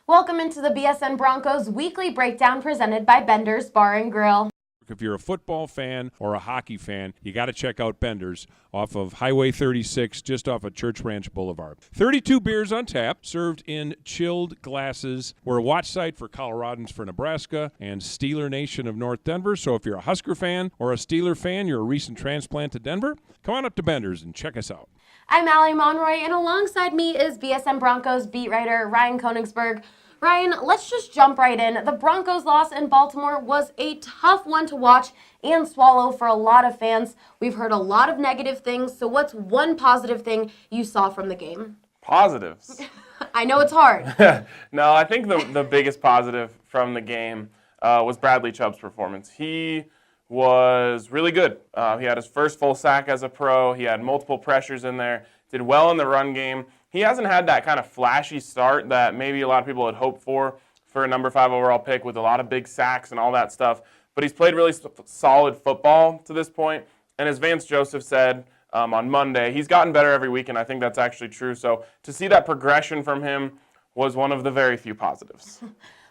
Welcome into the BSN Broncos Weekly Breakdown presented by Bender's Bar and Grill. If you're a football fan or a hockey fan, you got to check out Bender's off of Highway 36, just off of Church Ranch Boulevard. 32 beers on tap, served in chilled glasses. We're a watch site for Coloradans for Nebraska and Steeler Nation of North Denver. So if you're a Husker fan or a Steeler fan, you're a recent transplant to Denver, come on up to Bender's and check us out. I'm Allie Monroy, and alongside me is BSN Broncos beat writer Ryan Koenigsberg. Ryan, let's just jump right in. The Broncos' loss in Baltimore was a tough one to watch and swallow for a lot of fans. We've heard a lot of negative things, so what's one positive thing you saw from the game? Positives. I know it's hard. No, I think the biggest positive from the game was Bradley Chubb's performance. He was really good. He had his first full sack as a pro. He had multiple pressures in there, did well in the run game. He hasn't had that kind of flashy start that maybe a lot of people had hoped for a number 5 overall pick with a lot of big sacks and all that stuff. But he's played really solid football to this point. And as Vance Joseph said on Monday, he's gotten better every week, and I think that's actually true. So to see that progression from him was one of the very few positives.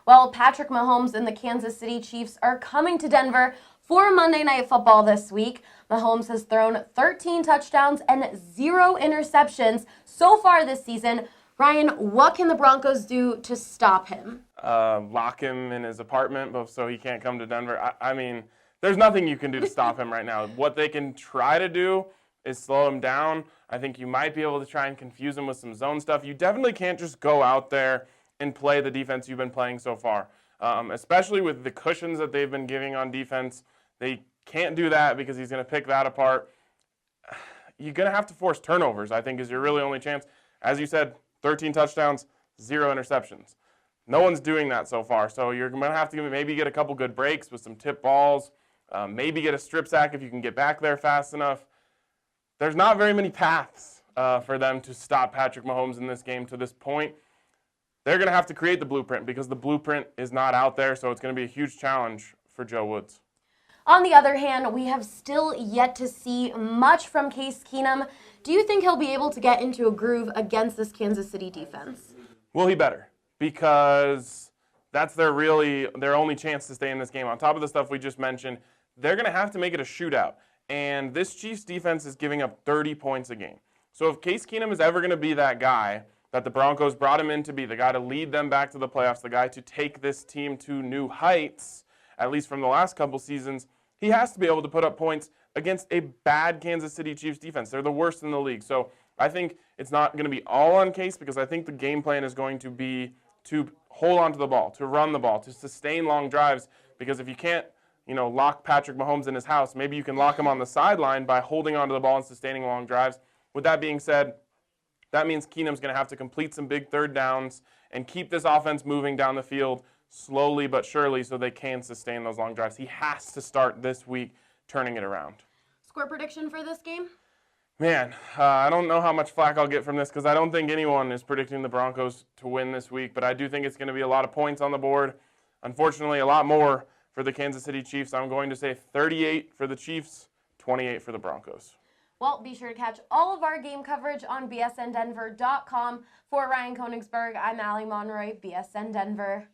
Well, Patrick Mahomes and the Kansas City Chiefs are coming to Denver for Monday Night Football this week. Mahomes has thrown 13 touchdowns and 0 interceptions so far this season. Ryan, what can the Broncos do to stop him? Lock him in his apartment so he can't come to Denver. I mean, there's nothing you can do to stop him right now. What they can try to do is slow him down. I think you might be able to try and confuse him with some zone stuff. You definitely can't just go out there and play the defense you've been playing so far, especially with the cushions that they've been giving on defense. They can't do that because he's going to pick that apart. You're going to have to force turnovers, I think, is your really only chance. As you said, 13 touchdowns, 0 interceptions. No one's doing that so far, so you're going to have to maybe get a couple good breaks with some tip balls, maybe get a strip sack if you can get back there fast enough. There's not very many paths for them to stop Patrick Mahomes in this game to this point. They're going to have to create the blueprint because the blueprint is not out there, so it's going to be a huge challenge for Joe Woods. On the other hand, we have still yet to see much from Case Keenum. Do you think he'll be able to get into a groove against this Kansas City defense? Well, he better, because that's their only chance to stay in this game. On top of the stuff we just mentioned, they're going to have to make it a shootout. And this Chiefs defense is giving up 30 points a game. So if Case Keenum is ever going to be that guy that the Broncos brought him in to be, the guy to lead them back to the playoffs, the guy to take this team to new heights, at least from the last couple seasons, he has to be able to put up points against a bad Kansas City Chiefs defense. They're the worst in the league. So I think it's not going to be all on Case, because I think the game plan is going to be to hold on to the ball, to run the ball, to sustain long drives, because if you can't, lock Patrick Mahomes in his house, maybe you can lock him on the sideline by holding on to the ball and sustaining long drives. With that being said, that means Keenum's going to have to complete some big third downs and keep this offense moving down the field slowly but surely so they can sustain those long drives. He has to start this week turning it around. Score prediction for this game? Man, I don't know how much flack I'll get from this because I don't think anyone is predicting the Broncos to win this week, but I do think it's going to be a lot of points on the board. Unfortunately, a lot more for the Kansas City Chiefs. I'm going to say 38 for the Chiefs, 28 for the Broncos. Well, be sure to catch all of our game coverage on bsndenver.com. For Ryan Koenigsberg, I'm Allie Monroy, BSN Denver.